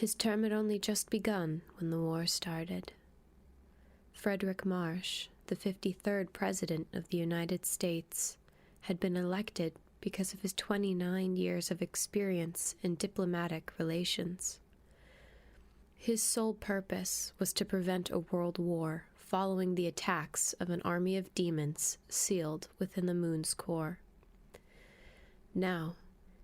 His term had only just begun when the war started. Frederick Marsh, the 53rd President of the United States, had been elected because of his 29 years of experience in diplomatic relations. His sole purpose was to prevent a world war following the attacks of an army of demons sealed within the moon's core. Now,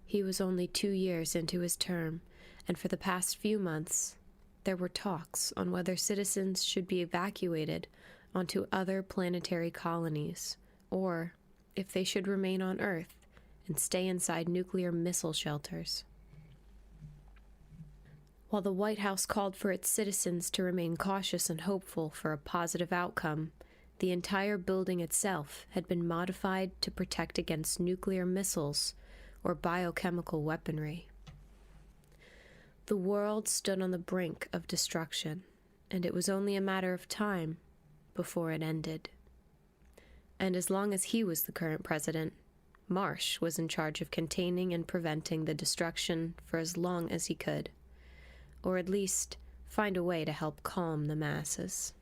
he was only 2 years into his term, and for the past few months, there were talks on whether citizens should be evacuated onto other planetary colonies, or if they should remain on Earth and stay inside nuclear missile shelters. While the White House called for its citizens to remain cautious and hopeful for a positive outcome, the entire building itself had been modified to protect against nuclear missiles or biochemical weaponry. The world stood on the brink of destruction, and it was only a matter of time before it ended. And as long as he was the current president, Marsh was in charge of containing and preventing the destruction for as long as he could, or at least find a way to help calm the masses.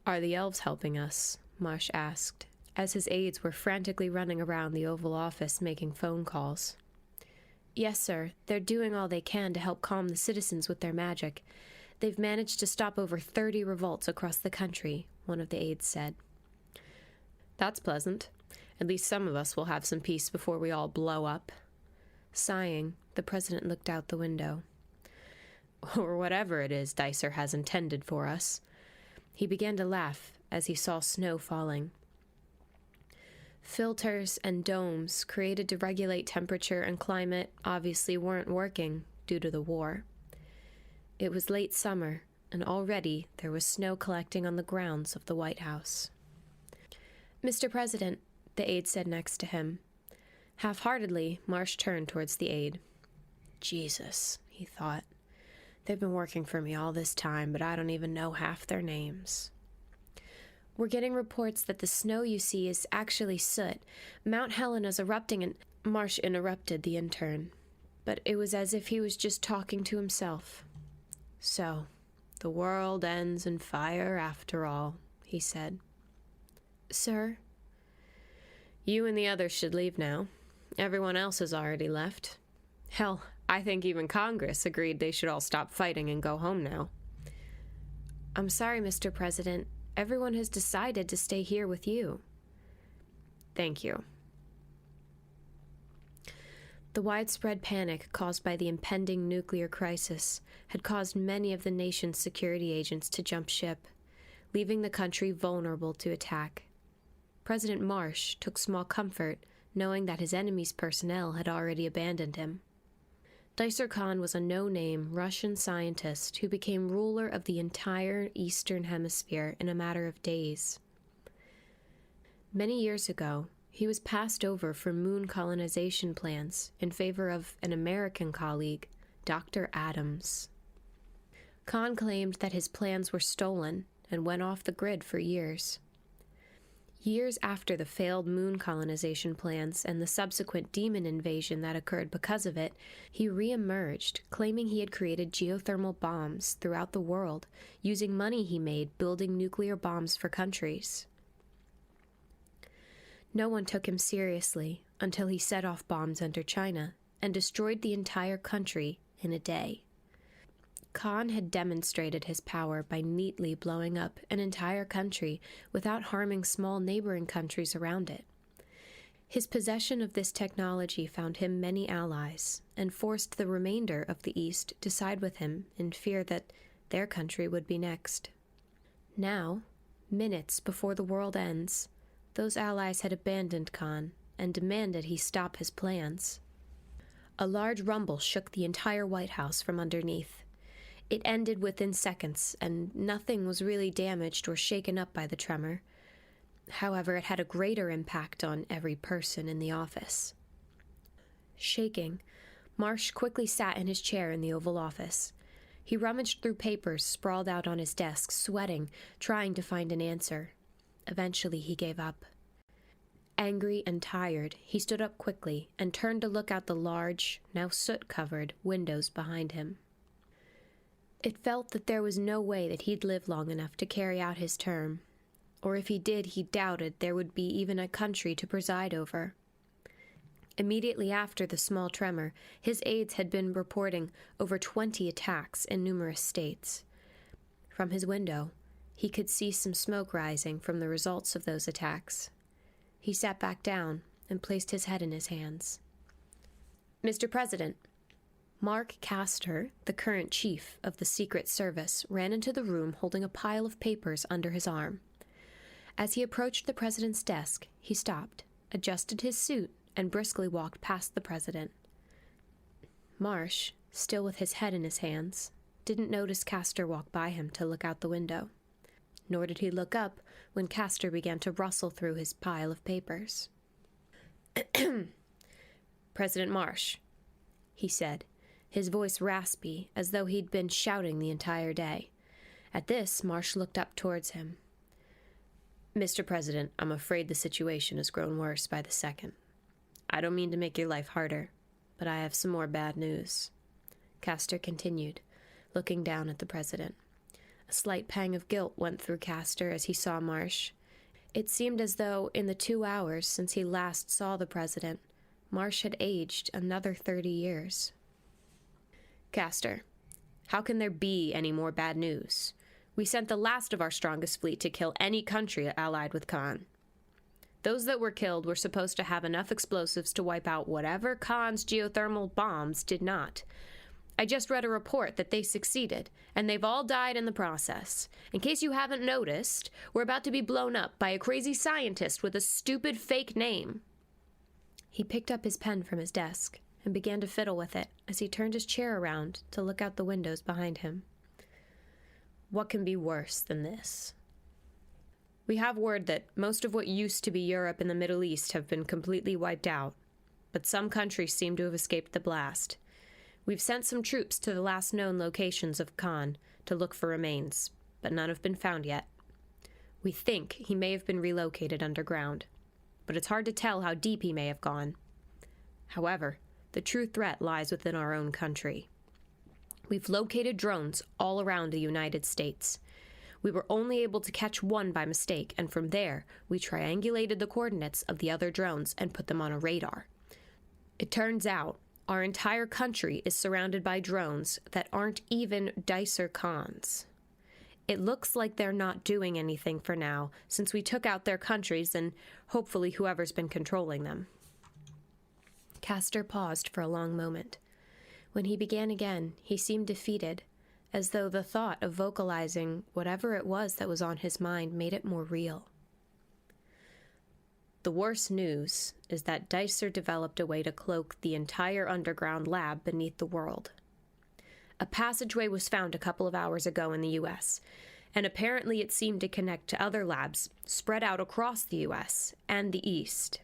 "Are the elves helping us?" Marsh asked, as his aides were frantically running around the Oval Office making phone calls. "Yes, sir. They're doing all they can to help calm the citizens with their magic. They've managed to stop over 30 revolts across the country," one of the aides said. "That's pleasant. At least some of us will have some peace before we all blow up." Sighing, the president looked out the window. "Or whatever it is Dicer has intended for us." He began to laugh as he saw snow falling. Filters and domes created to regulate temperature and climate obviously weren't working due to the war. It was late summer, and already there was snow collecting on the grounds of the White House. "Mr. President," the aide said next to him. Half-heartedly, Marsh turned towards the aide. "Jesus," he thought. "They've been working for me all this time, but I don't even know half their names." "We're getting reports that the snow you see is actually soot. Mount Helena's erupting and—" Marsh interrupted the intern, but it was as if he was just talking to himself. "So, the world ends in fire after all," he said. "Sir?" "You and the others should leave now. Everyone else has already left. Hell, I think even Congress agreed they should all stop fighting and go home now." "I'm sorry, Mr. President. Everyone has decided to stay here with you." "Thank you." The widespread panic caused by the impending nuclear crisis had caused many of the nation's security agents to jump ship, leaving the country vulnerable to attack. President Marsh took small comfort knowing that his enemy's personnel had already abandoned him. Dicer Khan was a no-name Russian scientist who became ruler of the entire Eastern Hemisphere in a matter of days. Many years ago, he was passed over for moon colonization plans in favor of an American colleague, Dr. Adams. Khan claimed that his plans were stolen and went off the grid for years. Years after the failed moon colonization plans and the subsequent demon invasion that occurred because of it, he re-emerged, claiming he had created geothermal bombs throughout the world, using money he made building nuclear bombs for countries. No one took him seriously until he set off bombs under China and destroyed the entire country in a day. Khan had demonstrated his power by neatly blowing up an entire country without harming small neighboring countries around it. His possession of this technology found him many allies and forced the remainder of the East to side with him in fear that their country would be next. Now, minutes before the world ends, those allies had abandoned Khan and demanded he stop his plans. A large rumble shook the entire White House from underneath. It ended within seconds, and nothing was really damaged or shaken up by the tremor. However, it had a greater impact on every person in the office. Shaking, Marsh quickly sat in his chair in the Oval Office. He rummaged through papers sprawled out on his desk, sweating, trying to find an answer. Eventually, he gave up. Angry and tired, he stood up quickly and turned to look out the large, now soot-covered, windows behind him. It felt that there was no way that he'd live long enough to carry out his term, or if he did, he doubted there would be even a country to preside over. Immediately after the small tremor, his aides had been reporting over 20 attacks in numerous states. From his window, he could see some smoke rising from the results of those attacks. He sat back down and placed his head in his hands. "Mr. President," Mark Castor, the current chief of the Secret Service, ran into the room holding a pile of papers under his arm. As he approached the president's desk, he stopped, adjusted his suit, and briskly walked past the president. Marsh, still with his head in his hands, didn't notice Castor walk by him to look out the window. Nor did he look up when Castor began to rustle through his pile of papers. "President Marsh," he said, his voice raspy, as though he'd been shouting the entire day. At this, Marsh looked up towards him. "Mr. President, I'm afraid the situation has grown worse by the second. I don't mean to make your life harder, but I have some more bad news," Castor continued, looking down at the president. A slight pang of guilt went through Castor as he saw Marsh. It seemed as though, in the 2 hours since he last saw the president, Marsh had aged another 30 years. "Castor, how can there be any more bad news? We sent the last of our strongest fleet to kill any country allied with Khan. Those that were killed were supposed to have enough explosives to wipe out whatever Khan's geothermal bombs did not. I just read a report that they succeeded, and they've all died in the process. In case you haven't noticed, we're about to be blown up by a crazy scientist with a stupid fake name." He picked up his pen from his desk and began to fiddle with it as he turned his chair around to look out the windows behind him. "What can be worse than this? We have word that most of what used to be Europe and the Middle East have been completely wiped out, but some countries seem to have escaped the blast. We've sent some troops to the last known locations of Khan to look for remains, but none have been found yet. We think he may have been relocated underground, but it's hard to tell how deep he may have gone. However, the true threat lies within our own country. We've located drones all around the United States. We were only able to catch one by mistake, and from there, we triangulated the coordinates of the other drones and put them on a radar. It turns out our entire country is surrounded by drones that aren't even Dicer Khans. It looks like they're not doing anything for now, since we took out their countries and hopefully whoever's been controlling them." Castor paused for a long moment. When he began again, he seemed defeated, as though the thought of vocalizing whatever it was that was on his mind made it more real. "The worst news is that Dicer developed a way to cloak the entire underground lab beneath the world. A passageway was found a couple of hours ago in the U.S., and apparently it seemed to connect to other labs spread out across the U.S. and the East.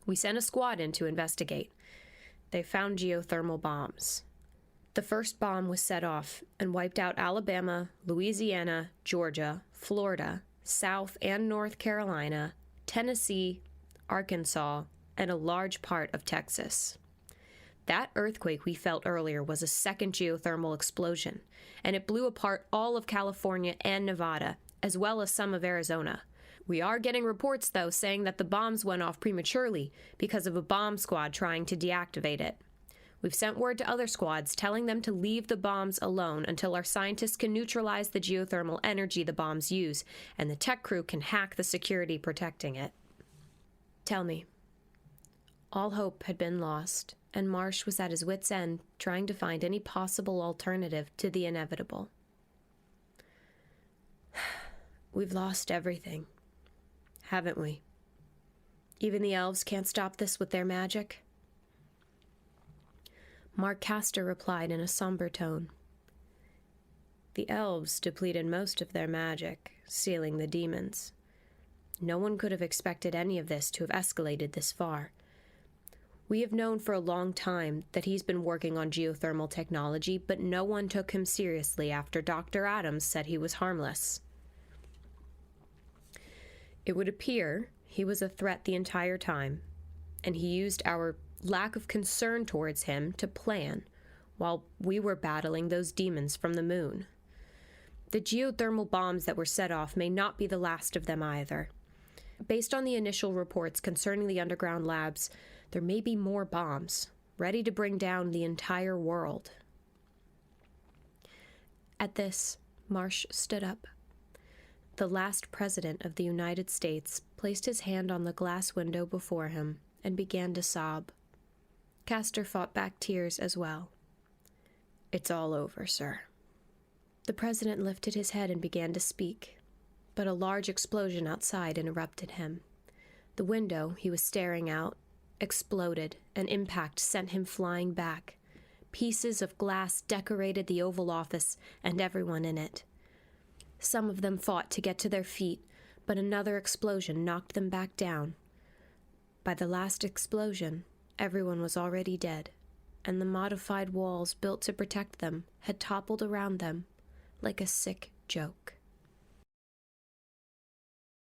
We sent a squad in to investigate. They found geothermal bombs. The first bomb was set off and wiped out Alabama, Louisiana, Georgia, Florida, South and North Carolina, Tennessee, Arkansas, and a large part of Texas. That earthquake we felt earlier was a second geothermal explosion, and it blew apart all of California and Nevada, as well as some of Arizona. We are getting reports, though, saying that the bombs went off prematurely because of a bomb squad trying to deactivate it. We've sent word to other squads telling them to leave the bombs alone until our scientists can neutralize the geothermal energy the bombs use, and the tech crew can hack the security protecting it." "Tell me." All hope had been lost, and Marsh was at his wit's end trying to find any possible alternative to the inevitable. "We've lost everything, haven't we? Even the elves can't stop this with their magic?" Mark Castor replied in a somber tone. "The elves depleted most of their magic, sealing the demons. No one could have expected any of this to have escalated this far. We have known for a long time that he's been working on geothermal technology, but no one took him seriously after Dr. Adams said he was harmless. It would appear He was a threat the entire time, and he used our lack of concern towards him to plan, while we were battling those demons from the moon. The geothermal bombs that were set off may not be the last of them either. Based on the initial reports concerning the underground labs, there may be more bombs, ready to bring down the entire world. At this, Marsh stood up. The last president of the United States placed his hand on the glass window before him and began to sob. Castor fought back tears as well. "It's all over, sir." The president lifted his head and began to speak, but a large explosion outside interrupted him. The window he was staring out exploded, and impact sent him flying back. Pieces of glass decorated the Oval Office and everyone in it. Some of them fought to get to their feet, but another explosion knocked them back down. By the last explosion, everyone was already dead, and the modified walls built to protect them had toppled around them like a sick joke.